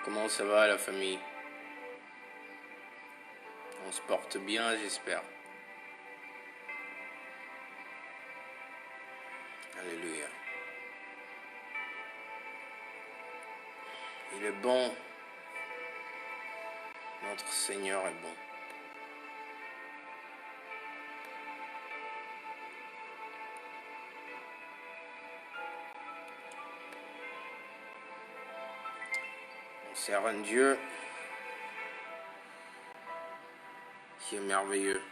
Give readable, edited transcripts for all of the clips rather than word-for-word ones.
Comment ça va la famille? On se porte bien, j'espère. Alléluia. Il est bon. Notre Seigneur est bon. On sert un Dieu qui est merveilleux.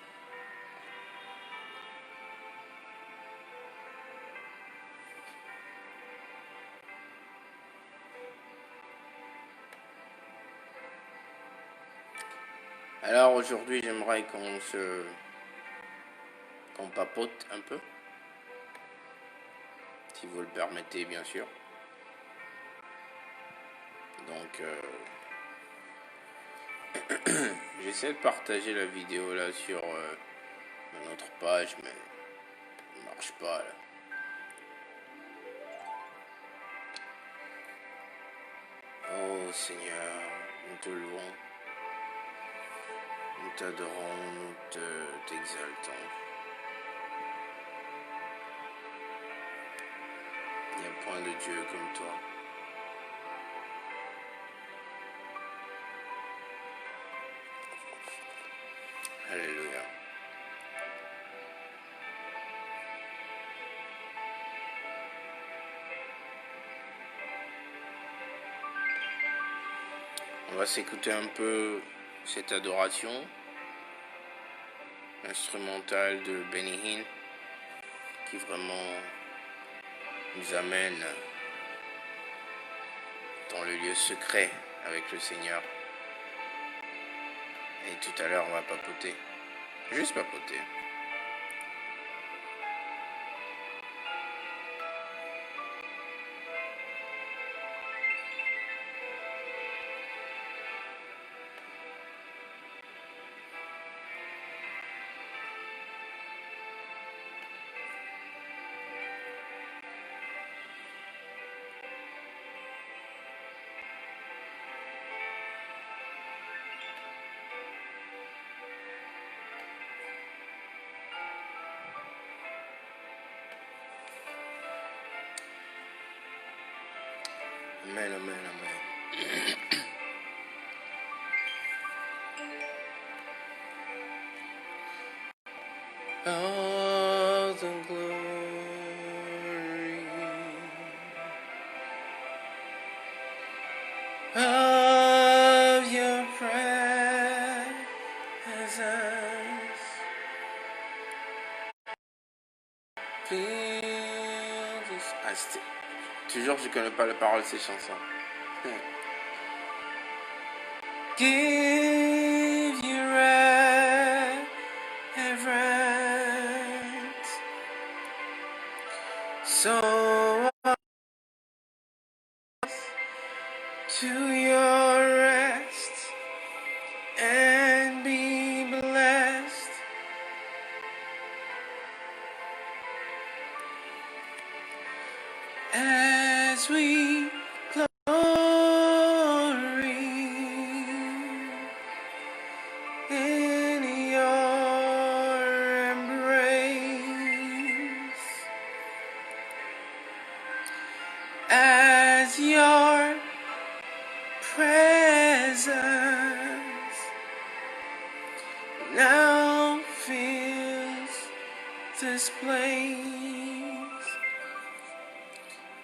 Alors aujourd'hui, j'aimerais qu'on papote un peu, si vous le permettez, bien sûr. Donc, j'essaie de partager la vidéo là sur notre page, mais ça ne marche pas là. Oh Seigneur, nous te louons, nous t'adorons, nous t'exaltons. Il n'y a point de Dieu comme toi. Alléluia. On va s'écouter un peu cette adoration instrumentale de Benny Hinn qui vraiment nous amène dans le lieu secret avec le Seigneur. Et tout à l'heure, on va papoter. Juste papoter. Amen, amen, amen. All the glory of your presence fills this. Toujours, je connais pas la parole de ces chansons. Give you reverence, so to your rest and be blessed. As we glory in your embrace, as your presence now fills this place.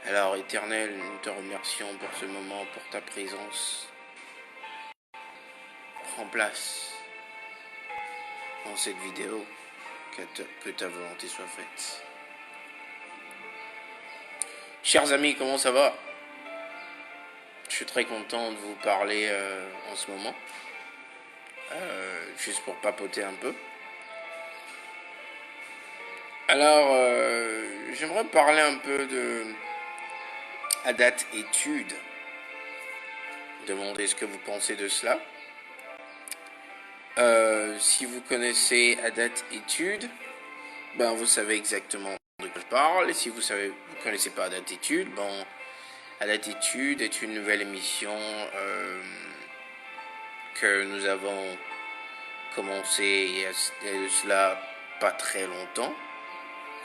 Alors, Éternel, nous te remercions pour ce moment, pour ta présence. Prends place dans cette vidéo, que ta volonté soit faite. Chers amis, comment ça va? Je suis très content de vous parler en ce moment, juste pour papoter un peu. Alors, j'aimerais parler un peu de Adat Étude. Demandez ce que vous pensez de cela. Si vous connaissez Adat Étude, ben vous savez exactement de quoi je parle. Et si vous connaissez pas Adat Étude, ben À l'attitude est une nouvelle émission que nous avons commencé il y a de cela pas très longtemps.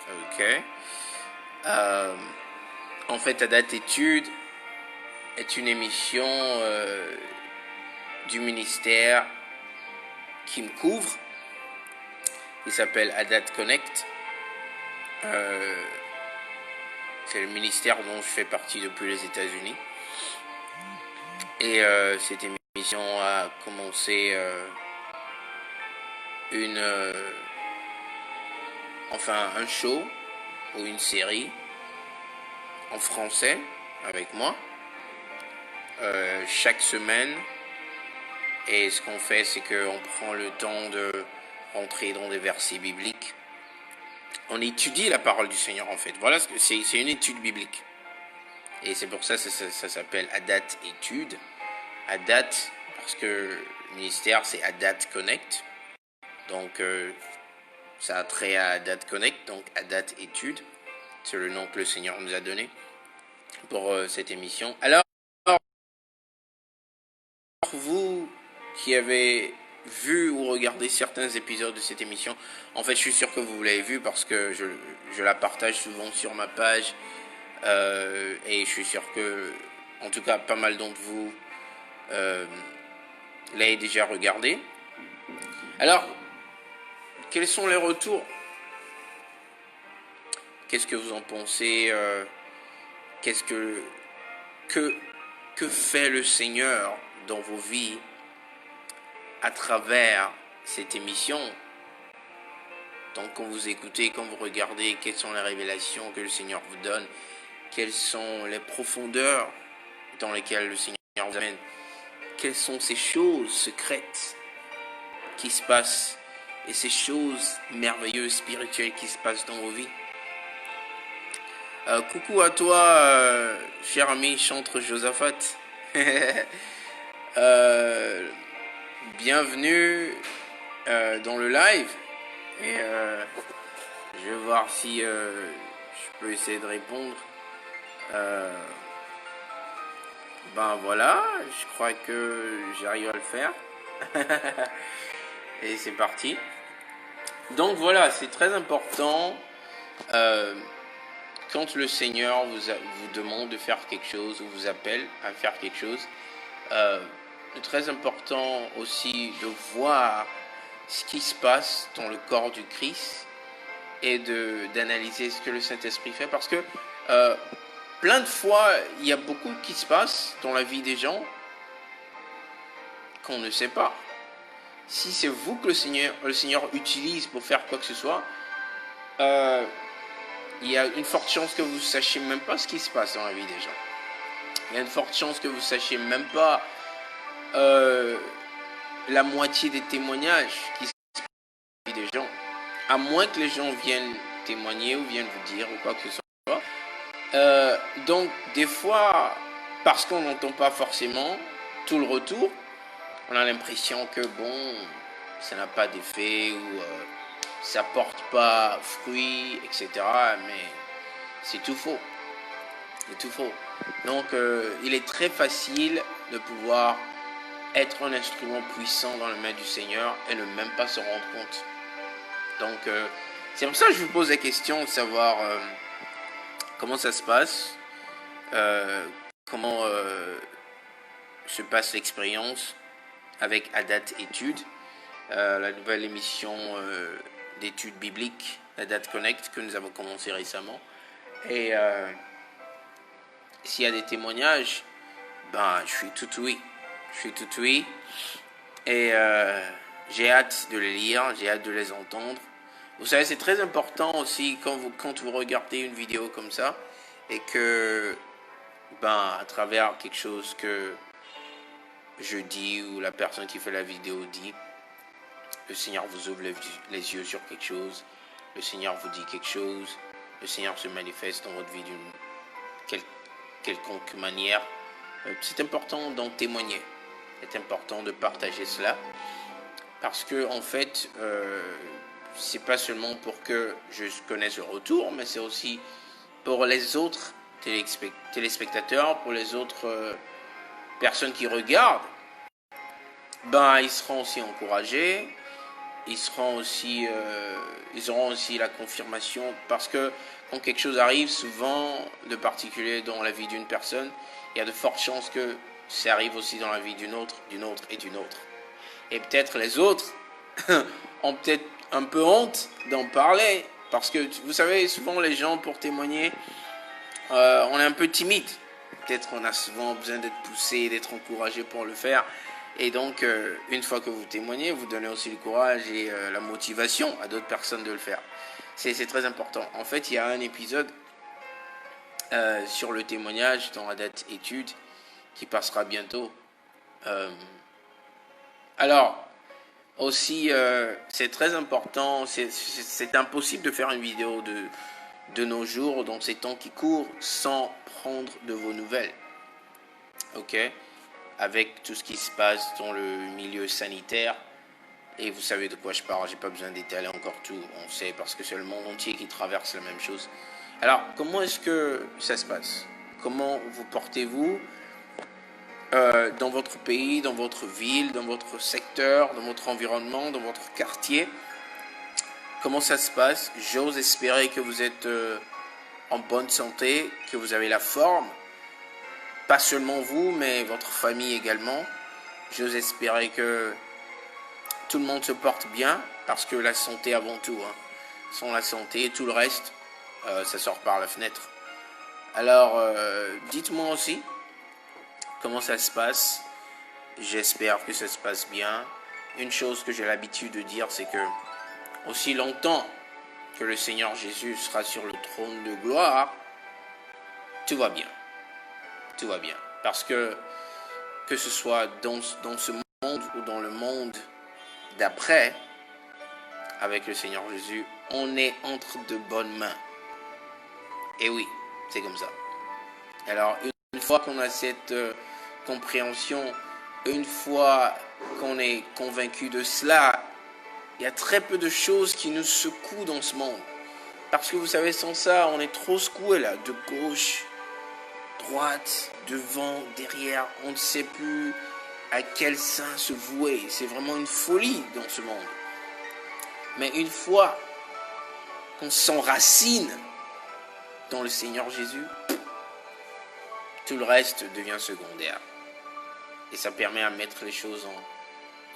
Ok. En fait, à l'attitude est une émission du ministère qui me couvre, qui s'appelle Adat Connect. C'est le ministère dont je fais partie depuis les États-Unis. Et cette émission a commencé un show ou une série en français avec moi chaque semaine. Et ce qu'on fait, c'est qu'on prend le temps de rentrer dans des versets bibliques. On étudie la parole du Seigneur en fait. Voilà, c'est une étude biblique. Et c'est pour ça que ça s'appelle Adat Étude. Adat, parce que le ministère c'est Adat Connect. Donc ça a trait à Adat Connect, donc Adat Étude. C'est le nom que le Seigneur nous a donné pour cette émission. Alors, vous qui avez vu ou regardé certains épisodes de cette émission, en fait je suis sûr que vous l'avez vu parce que je la partage souvent sur ma page et je suis sûr que en tout cas pas mal d'entre vous l'avez déjà regardé. Alors, quels sont les retours? Qu'est-ce que vous en pensez? Qu'est-ce que fait le Seigneur dans vos vies à travers cette émission? Donc quand vous écoutez, quand vous regardez, quelles sont les révélations que le Seigneur vous donne? Quelles sont les profondeurs dans lesquelles le Seigneur vous amène? Quelles sont ces choses secrètes qui se passent et ces choses merveilleuses, spirituelles qui se passent dans vos vies? Coucou à toi, cher ami chantre Josaphat. Bienvenue dans le live. Et je vais voir si je peux essayer de répondre. Ben voilà, je crois que j'arrive à le faire. Et c'est parti. Donc voilà, c'est très important quand le Seigneur vous demande de faire quelque chose ou vous appelle à faire quelque chose. C'est très important aussi de voir ce qui se passe dans le corps du Christ et d'analyser ce que le Saint-Esprit fait, parce que plein de fois il y a beaucoup qui se passe dans la vie des gens qu'on ne sait pas. Si c'est vous que le Seigneur utilise pour faire quoi que ce soit, il y a une forte chance que vous ne sachiez même pas ce qui se passe dans la vie des gens. Il y a une forte chance que vous ne sachiez même pas la moitié des témoignages qui se passent dans la vie des gens. À moins que les gens viennent témoigner ou viennent vous dire ou quoi que ce soit. Donc, des fois, parce qu'on n'entend pas forcément tout le retour, on a l'impression que, bon, ça n'a pas d'effet ou ça porte pas fruit, etc. Mais c'est tout faux. C'est tout faux. Donc, il est très facile de pouvoir être un instrument puissant dans les mains du Seigneur et ne même pas se rendre compte. Donc, c'est pour ça que je vous pose la question de savoir comment ça se passe, comment se passe l'expérience avec Adat Étude, la nouvelle émission d'études bibliques, Adat Connect, que nous avons commencé récemment. Et s'il y a des témoignages, ben, je suis tout oui. Je suis tout oui. Et j'ai hâte de les lire, j'ai hâte de les entendre. Vous savez, c'est très important aussi quand vous regardez une vidéo comme ça et que, ben, à travers quelque chose que je dis ou la personne qui fait la vidéo dit, le Seigneur vous ouvre les yeux sur quelque chose, le Seigneur vous dit quelque chose, le Seigneur se manifeste dans votre vie d'une quelconque manière. C'est important d'en témoigner, c'est important de partager cela, parce que en fait, c'est pas seulement pour que je connaisse le retour, mais c'est aussi pour les autres téléspectateurs, pour les autres personnes qui regardent, ben, ils seront aussi encouragés, ils auront aussi la confirmation, parce que quand quelque chose arrive, souvent, de particulier dans la vie d'une personne, il y a de fortes chances que ça arrive aussi dans la vie d'une autre et d'une autre. Et peut-être les autres ont peut-être un peu honte d'en parler, parce que vous savez, souvent les gens, pour témoigner, on est un peu timide. Peut-être on a souvent besoin d'être poussé, d'être encouragé pour le faire. Et donc, une fois que vous témoignez, vous donnez aussi le courage et la motivation à d'autres personnes de le faire. C'est très important. En fait, il y a un épisode sur le témoignage dans la date étude qui passera bientôt. Alors, aussi, c'est très important. C'est impossible de faire une vidéo de nos jours, dans ces temps qui courent, sans prendre de vos nouvelles. Ok? Avec tout ce qui se passe dans le milieu sanitaire. Et vous savez de quoi je parle, j'ai pas besoin d'étaler encore tout, on sait, parce que c'est le monde entier qui traverse la même chose. Alors, comment est-ce que ça se passe? Comment vous portez-vous dans votre pays, dans votre ville, dans votre secteur, dans votre environnement, dans votre quartier? Comment ça se passe? J'ose espérer que vous êtes en bonne santé, que vous avez la forme. Pas seulement vous, mais votre famille également. J'ose espérer que tout le monde se porte bien, parce que la santé avant tout. Sans la santé, tout le reste, ça sort par la fenêtre. Alors, dites-moi aussi comment ça se passe. J'espère que ça se passe bien. Une chose que j'ai l'habitude de dire, c'est que aussi longtemps que le Seigneur Jésus sera sur le trône de gloire, tout va bien. Tout va bien. Parce que ce soit dans ce monde ou dans le monde d'après, avec le Seigneur Jésus, on est entre de bonnes mains. Et oui, c'est comme ça. Alors, une fois qu'on a cette compréhension, une fois qu'on est convaincu de cela, il y a très peu de choses qui nous secouent dans ce monde. Parce que vous savez, sans ça, on est trop secoué là, de gauche, droite, devant, derrière. On ne sait plus à quel sein se vouer. C'est vraiment une folie dans ce monde. Mais une fois qu'on s'enracine dans le Seigneur Jésus, tout le reste devient secondaire. Et ça permet à mettre les choses en,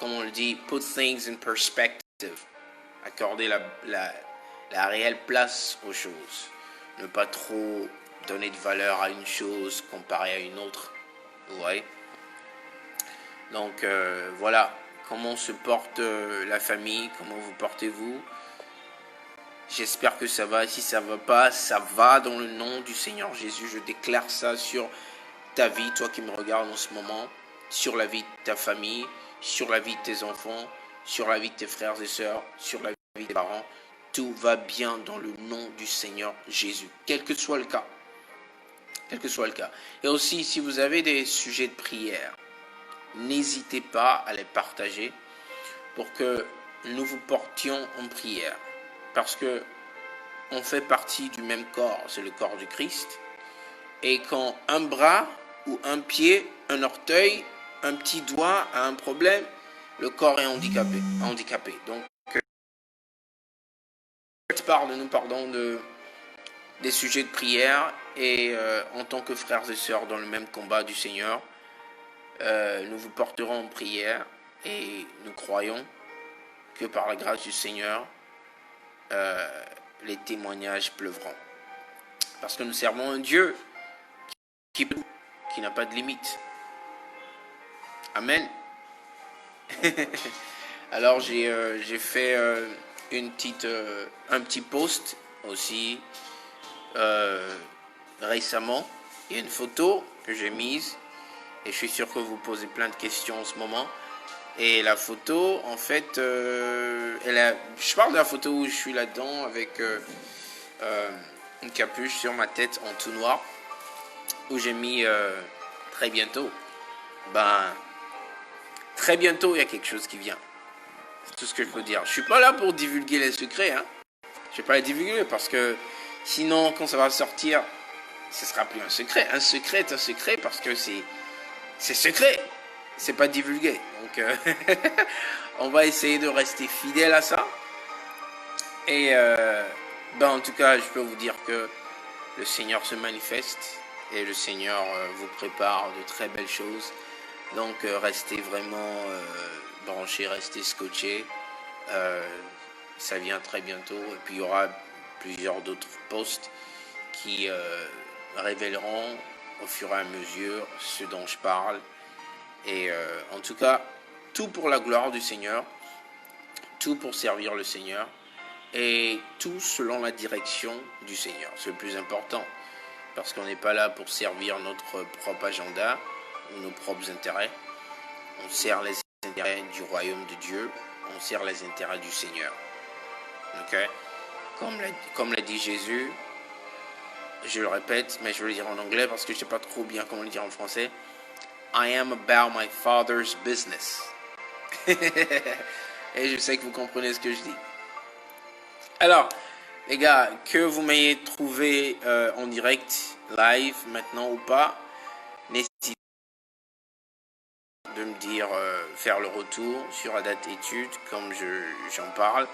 comme on le dit, put things in perspective. Accorder la réelle place aux choses. Ne pas trop donner de valeur à une chose comparée à une autre. Vous voyez? Donc voilà, comment se porte la famille, comment vous portez-vous? J'espère que ça va. Si ça ne va pas, ça va dans le nom du Seigneur Jésus. Je déclare ça sur ta vie, toi qui me regardes en ce moment, sur la vie de ta famille, sur la vie de tes enfants, sur la vie de tes frères et sœurs, sur la vie de tes parents. Tout va bien dans le nom du Seigneur Jésus, quel que soit le cas. Quel que soit le cas. Et aussi, si vous avez des sujets de prière, n'hésitez pas à les partager pour que nous vous portions en prière. Parce que on fait partie du même corps, c'est le corps du Christ. Et quand un bras ou un pied, un orteil, un petit doigt a un problème, le corps est handicapé. Donc, parle-nous, des sujets de prière et en tant que frères et sœurs dans le même combat du Seigneur, nous vous porterons en prière et nous croyons que par la grâce du Seigneur, les témoignages pleuvront. Parce que nous servons un Dieu qui n'a pas de limite. Amen. Alors j'ai fait un petit post aussi récemment. Il y a une photo que j'ai mise et je suis sûr que vous posez plein de questions en ce moment. Et la photo, en fait, je parle de la photo où je suis là-dedans avec une capuche sur ma tête en tout noir, où j'ai mis très bientôt. Très bientôt, il y a quelque chose qui vient. C'est tout ce que je peux dire. Je suis pas là pour divulguer les secrets. Je vais pas les divulguer parce que sinon, quand ça va sortir, ce sera plus un secret. Un secret est un secret parce que c'est secret. C'est pas divulgué. Donc, on va essayer de rester fidèle à ça. Et en tout cas, je peux vous dire que le Seigneur se manifeste et le Seigneur vous prépare de très belles choses. Donc, restez vraiment branchés, restez scotchés. Ça vient très bientôt. Et puis, il y aura plusieurs d'autres posts qui révéleront au fur et à mesure ce dont je parle. Et en tout cas, tout pour la gloire du Seigneur, tout pour servir le Seigneur, et tout selon la direction du Seigneur. C'est le plus important, parce qu'on n'est pas là pour servir notre propre agenda ou nos propres intérêts. On sert les intérêts du royaume de Dieu, on sert les intérêts du Seigneur. Okay? Comme l'a dit Jésus, je le répète, mais je vais le dire en anglais parce que je ne sais pas trop bien comment le dire en français. I am about my father's business. Et je sais que vous comprenez ce que je dis. Alors, les gars, que vous m'ayez trouvé en direct, live, maintenant ou pas, n'hésitez pas de me dire, faire le retour sur la date étude, comme j'en parle.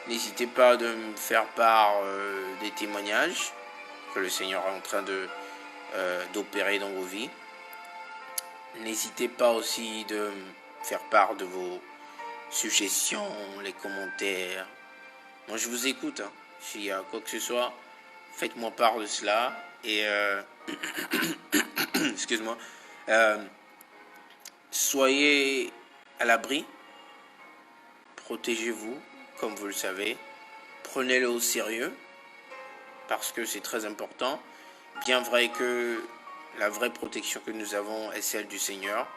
N'hésitez pas de me faire part des témoignages que le Seigneur est en train d'opérer dans vos vies. N'hésitez pas aussi de me faire part de vos suggestions, les commentaires. Moi, je vous écoute. Hein. S'il y a quoi que ce soit, faites-moi part de cela. Et excuse-moi. Soyez à l'abri. Protégez-vous, comme vous le savez. Prenez-le au sérieux, parce que c'est très important. Bien vrai que la vraie protection que nous avons est celle du Seigneur,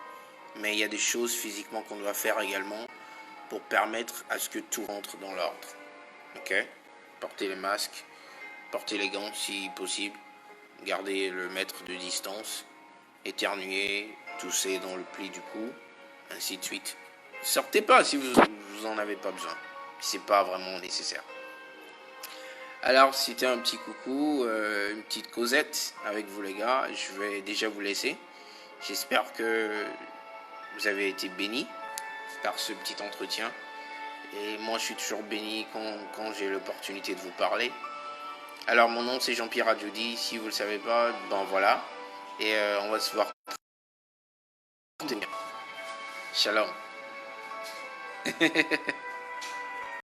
mais il y a des choses physiquement qu'on doit faire également pour permettre à ce que tout rentre dans l'ordre. Ok? Portez les masques, portez les gants si possible, gardez le mètre de distance, éternuez, toussez dans le pli du cou, ainsi de suite. Sortez pas si vous en avez pas besoin, si c'est pas vraiment nécessaire. Alors, c'était un petit coucou, une petite causette avec vous les gars. Je vais déjà vous laisser. J'espère que vous avez été bénis par ce petit entretien. Et moi, je suis toujours béni quand j'ai l'opportunité de vous parler. Alors, mon nom, c'est Jean-Pierre Adjoudi. Si vous ne le savez pas, ben voilà. Et on va se voir. Shalom.